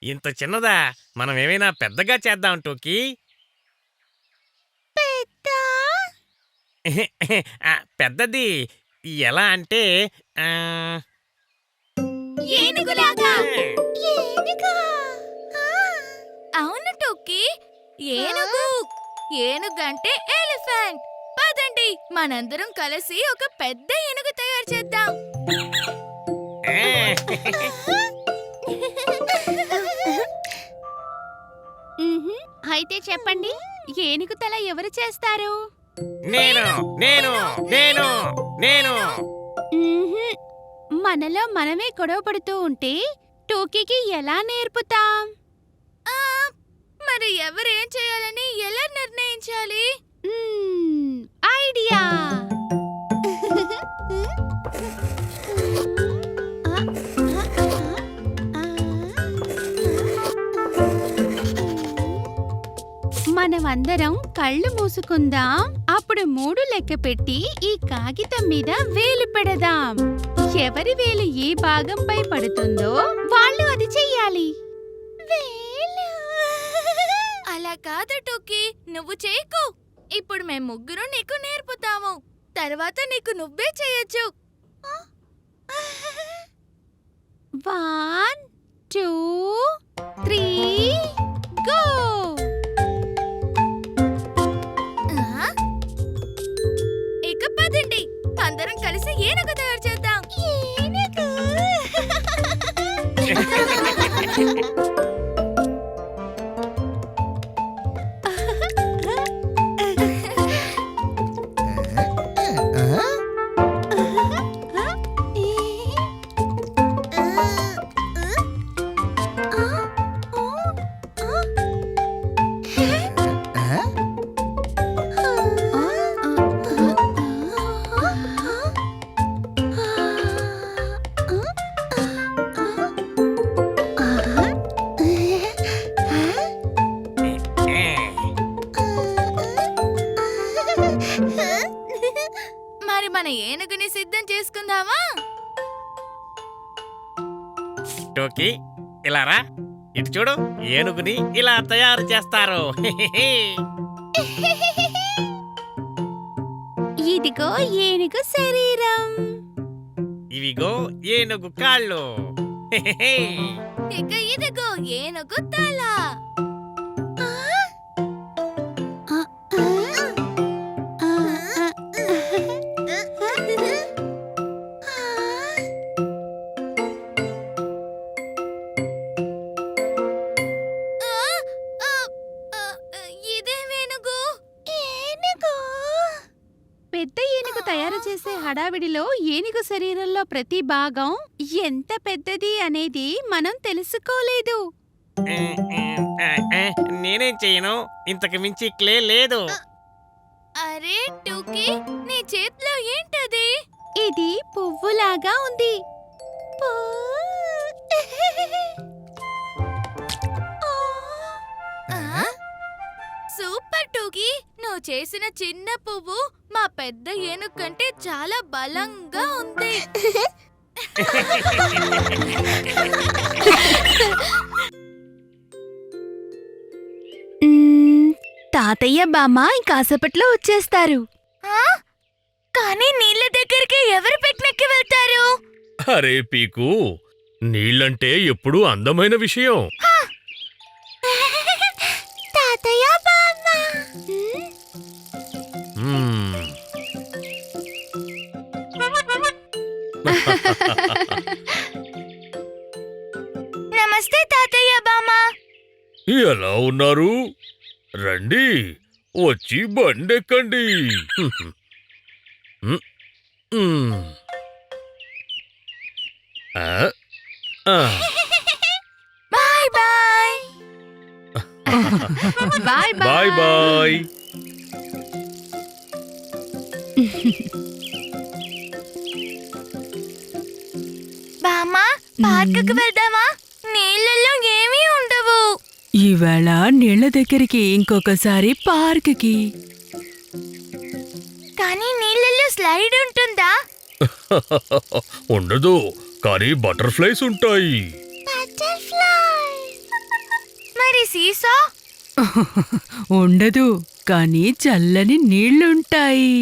ఇంత చిన్నదా? మనం ఏమైనా పెద్దగా చేద్దాం టోకీ. పెద్దది ఎలా అంటే ఏనుగులాగా. అవును టోకీ, ఏనుగు. ఏనుగంటే ఎలిఫెంట్. పదండి, మనందరం కలిసి ఒక పెద్ద ఏనుగు తయారు చేద్దాం. అయితే చెప్పండి, ఏనుగు తల ఎవరు చేస్తారు? నేను నేను నేను నేను మనలో మనమే గొడవ పడుతూ ఉంటే టోకీకి ఎలా నేర్పుతాం? మరి ఎవరేం చేయాలని ఎలా నిర్ణయించాలి? ఐడియా! మనమందరం కళ్ళు మూసుకుందాం. అప్పుడు 3 లెక్క పెట్టి ఈ కాగితం మీద వేలు పెడదాం. ఎవరి వేలు ఏ భాగంపై పడుతుందో వాళ్ళు అది చెయ్యాలి. అలా కాదు టోకీ, నువ్వు చేయకు. ఇప్పుడు మేము ముగ్గురు నీకు నేర్పుతాము. తర్వాత నీకు నువ్వే చేయొచ్చు. 1 2 3 గో! ఇక పదండి, అందరం కలిసి ఏనుగు తయారు చేద్దాం. ఏనుగు! మరి మన ఏనుగుని సిద్ధం చేసుకుందామా? టోకీ, ఇలా రా. ఇటు చూడు, ఏనుగుని ఇలా తయారు చేస్తారు. ఇదిగో ఏనుగు శరీరం. ఇవిగో ఏనుగు కాళ్ళు. ఇక ఇదిగో ఏనుగు తల. పెద్ద ఏనుగు తయారు చేసే హడావిడిలో ఏనుగు శరీరంలో ప్రతి భాగం ఎంత పెద్దది అనేది మనం తెలుసుకోలేదు. నేనేం చెయ్యను, ఇంతకు మించి క్లే లేదు. అరే టోకీ, నీ చేతిలో ఏంటది? ఇది పువ్వులాగా ఉంది. సూపర్ టోకీ, నువ్వు చేసిన చిన్న పువ్వు మా పెద్ద ఏనుగు కంటే చాలా బలంగా ఉంది. తాతయ్య బామ్మ ఇంకాసేపట్లో వచ్చేస్తారు. కానీ నీళ్ళ దగ్గరికి ఎవరు పిక్నిక్కి వెళ్తారు? అరే పీకు, నీళ్ళంటే ఎప్పుడూ అందమైన విషయం. తాతయ్య బామ్మ నమస్తే తాతయ్య బామ్మ. ఎలా ఉన్నారు? రండి, వచ్చి బండెక్కండి. Bye bye. Bye bye bye. బామ్మ, పార్కుకు వెళ్దామా? నీళ్ళల్లో ఏమీ ఉండవు. ఈవేళ నీళ్ల దగ్గరికి, ఇంకొకసారి పార్క్కి. కానీ నీళ్ళల్లో స్లైడ్ ఉంటుందా? ఉండదు, కానీ బటర్ఫ్లైస్ ఉంటాయి. బటర్ఫ్లై సీసా? ఉండదు, కానీ చల్లని నీళ్లుంటాయి.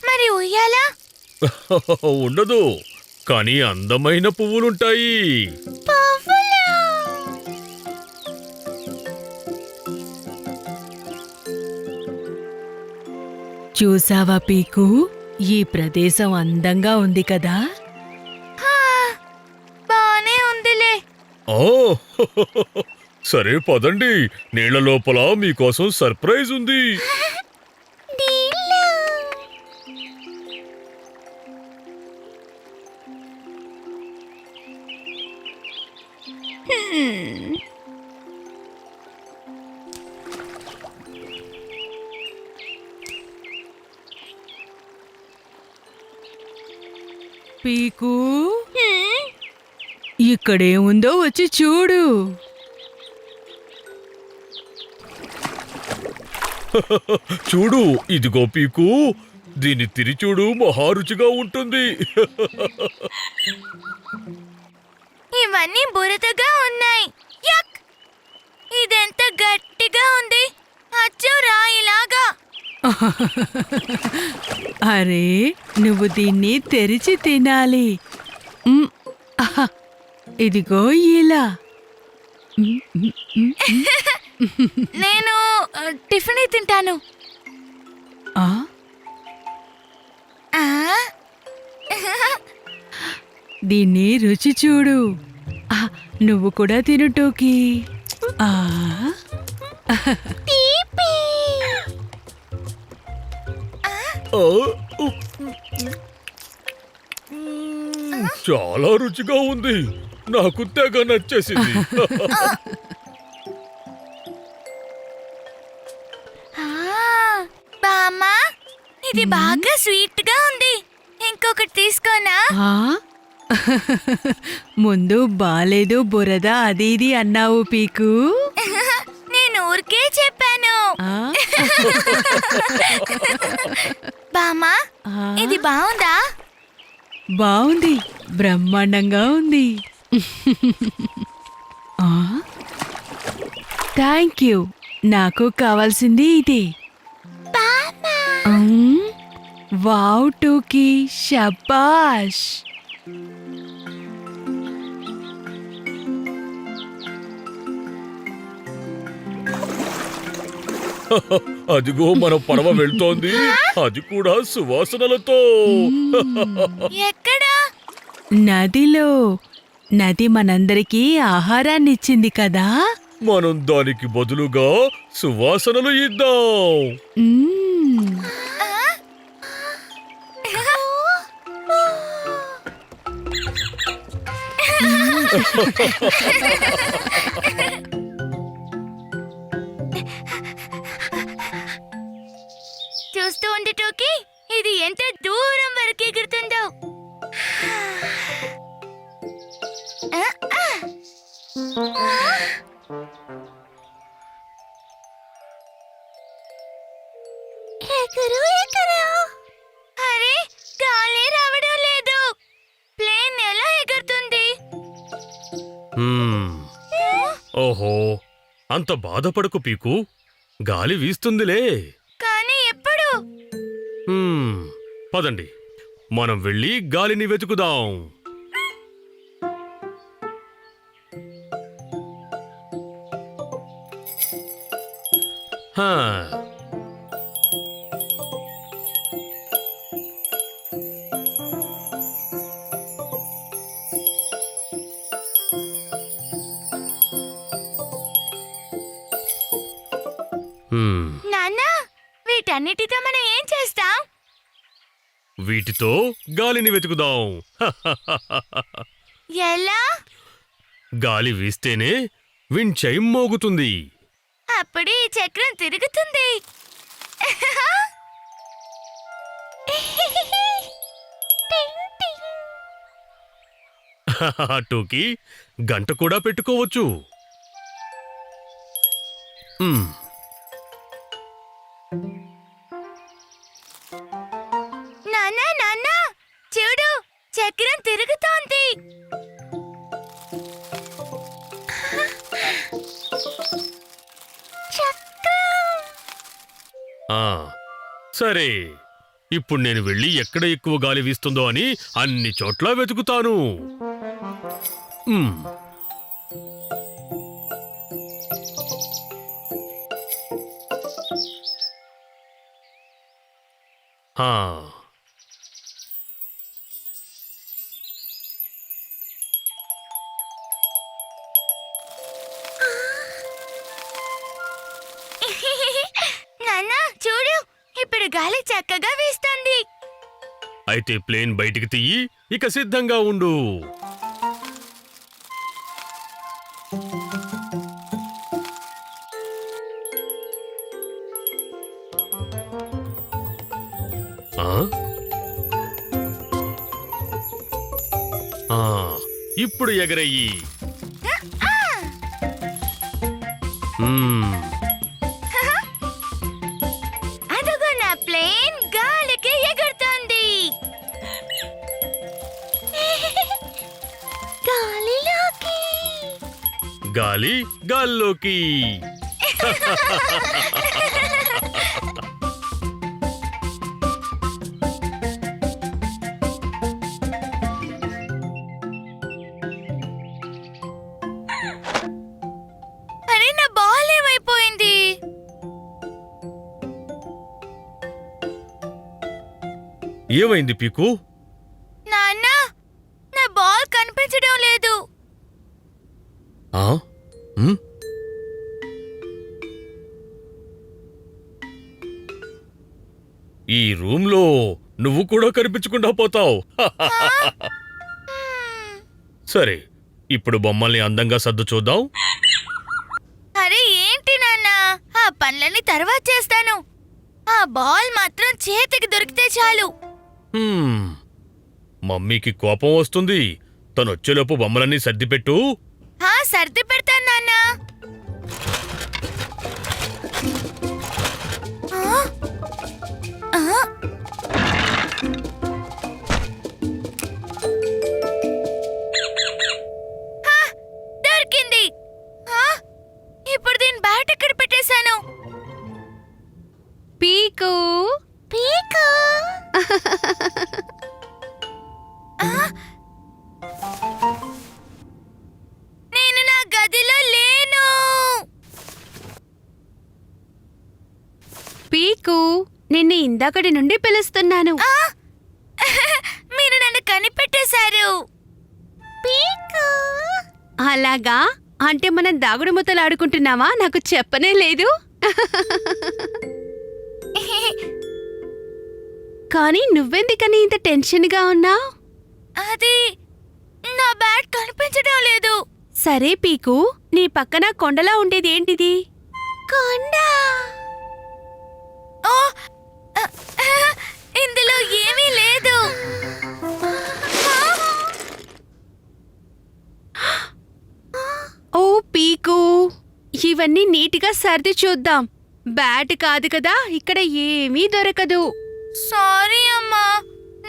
మరి ఉయ్యాల? ఉండదు, కానీ అందమైన పువ్వులుంటాయి. చూసావా పీకు, ఈ ప్రదేశం అందంగా ఉంది కదా. బానే ఉందిలే. ఓ సరే పదండి, నీళ్ల లోపల మీకోసం సర్ప్రైజ్ ఉంది. పీకు, ఇక్కడేముందో వచ్చి చూడు. చూడు, ఇదిగో పీకు, దీన్ని తిరిచూడు, మహారుచిగా ఉంటుంది. ఇవన్నీ బురదగా ఉన్నాయి. యక్! ఇదెంత గట్టిగా ఉంది, అచ్చు రాయిలాగా. అరే, నువ్వు దీన్ని తెరిచి తినాలి. మ్, ఆహా, ఇదిగో ఇలా. నేను టిఫిన్ తింటాను. ఆ, ఆ? దీన్ని రుచి చూడు. ఆ, నువ్వు కూడా తిను టోకీ. ఆ, ఆ, చాలా రుచిగా ఉంది, నాకు తెగ నచ్చేసింది. బామ్మా, ఇది బాగా స్వీట్ గా ఉంది. ఇంకొకటి తీసుకోనా? ఆ? ముందు బాలేదు, బురద అది ఇది అన్నావు పీకు. నేను ఊరికే చెప్పాను. ఆ? బామ్మా, ఆ? ఇది బాగుందా? బావుంది, బ్రహ్మాండంగా ఉంది. థ్యాంక్ యూ, నాకు కావాల్సింది ఇది. వావ్ టూకీ, షబాష్. అదిగో మన పడవ వెళ్తోంది, అది కూడా సువాసనలతో. ఎక్కడా? నదిలో. నది మనందరికీ ఆహారాన్నిచ్చింది కదా. మనం దానికి బదులుగా సువాసనలు ఇద్దాం. మ్మ్. చూస్తూ ఉండి టోకీ, ఇది ఎంత దూరం వరకు ఎగురుతుందో. ఎగురు ఎగురు. అరే, గాలి రావడం లేదు. ప్లేన్ ఎలా ఎగురుతుంది? హ్మ్, ఓహో, అంత బాధపడకు పీకు, గాలి వీస్తుందిలే. కానీ ఎప్పుడు? హ్మ్, పదండి, మనం వెళ్ళి గాలిని వెతుకుదాం. హా, నాన్న, వీటన్నిటితో మనం ఏం చేస్తాం? వీటితో గాలిని వెతుకుదాం. ఎలా? గాలి వీస్తేనే విండ్ చైమ్ మోగుతుంది. అప్పుడు ఈ చక్రం తిరుగుతుంది. టోకీ, గంట కూడా పెట్టుకోవచ్చు. మ్, నాన్న నాన్న, చూడు, చక్రం తిరుగుతోంది. ఆ, సరే ఇప్పుడు నేను వెళ్ళి ఎక్కడ ఎక్కువ గాలి వీస్తుందో అని అన్ని చోట్ల వెతుకుతాను. మ్, ఆ, నాన్న చూడు, ఇప్పుడు గాలి చక్కగా వీస్తుంది. అయితే ప్లేన్ బయటికి తీయి, ఇక సిద్ధంగా ఉండు. ఆ? ఆ, ఇప్పుడు ఎగరయ్యి. మ్మ్. అదిగో నా ప్లేన్ గాలికి ఎగురుతుంది. గాలిలోకి. గాలి గాల్లోకి. అరే నా బాల్ ఏమైపోయింది? ఏమైంది పీకు? నాన్న, నా బాల్ కనిపించడం లేదు. ఆ? మ్? ఈ రూమ్లో నువ్వు కూడా కనిపించకుండా పోతావు. సరే, ఇప్పుడు బొమ్మల్ని అందంగా సర్దు చూద్దాం. అరే ఏంటి నాన్న, ఆ పనులన్నీ తర్వాత చేస్తాను. ఆ బాల్ మాత్రం చేతికి దొరికితే చాలు. హ్మ్. మమ్మీకి కోపం వస్తుంది. తనొచ్చేలోపు బొమ్మలన్నీ సర్దిపెట్టు. సర్ది పెడతాను నాన్న. ఆ? ఆ? హా, దొరికింది. ఇప్పుడు దీని బ్యాట్ ఎక్కడ పెట్టేశాను? పీకు పీకు. నేను నా గదిలో లేను. పీకు నిన్ను ఇందాకటి నుండి పిలుస్తున్నాను. మీరు నన్ను కనిపెట్టేశారు. పీకు. అలాగా? అంటే మనం దాగుడు ముద్దలు ఆడుకుంటున్నావా? నాకు చెప్పనే లేదు. కానీ నువ్వెందుకని ఇంత టెన్షన్గా ఉన్నావు? అది నా బ్యాట్ కనిపించడం లేదు. సరే పీకు, నీ పక్కన కొండలా ఉండేది ఏంటిది? కొండ. ఓ, ఇందులో ఏమీ లేదు. ఓ పీకు, ఇవన్నీ నీటిగా సర్ది చూద్దాం. బ్యాట్ కాదు కదా, ఇక్కడ ఏమీ దొరకదు. సారీ అమ్మా,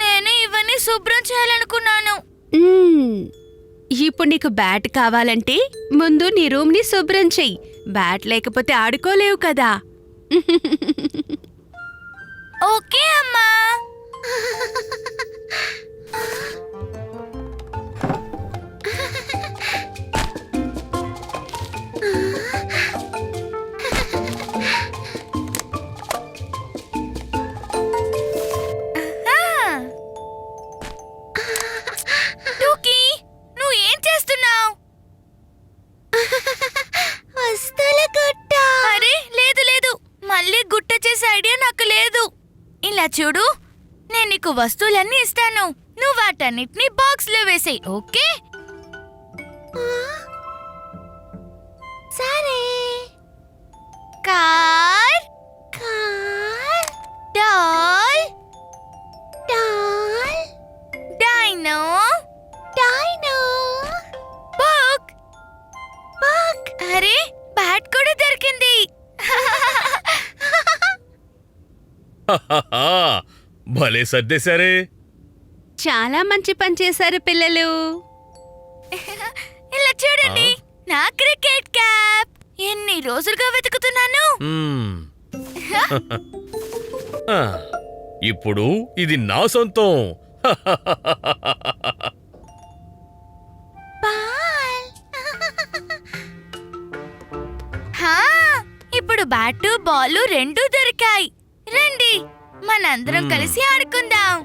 నేను ఇవన్నీ శుభ్రం చేయాలనుకున్నాను. ఇప్పుడు నీకు బ్యాట్ కావాలంటే ముందు నీ రూమ్ని శుభ్రం చెయ్యి. బ్యాట్ లేకపోతే ఆడుకోలేవు కదా. ఓకే అమ్మా. టూకీ, నువ్వు ఏం చేస్తున్నావు? వస్తువుల గుట్ట. అరే లేదు లేదు, మళ్ళీ గుట్ట చేసే ఐడియా నాకు లేదు. ఇలా చూడు, నేను నీకు వస్తువులన్నీ ఇస్తాను. నువ్వు వాటన్నిటిని బాక్స్ లో వేసేయ్, ఓకే? సరే. Car, car, doll, doll, dino, dino, book, book. అరే బ్యాట్ కూడా దొరికింది. భలే సర్దేశారే. చాలా మంచి పని చేశారు పిల్లలు. ఇలా చూడండి, నా క్రికెట్ క్యాప్. ఎన్ని రోజులుగా వెతుకుతున్నాను. మ్మ్. ఆ, ఇప్పుడు ఇది నా సొంతం. బాల్. హా, ఇప్పుడు బ్యాటు బాలు రెండూ దొరికాయి. రండి మనందరం కలిసి ఆడుకుందాం.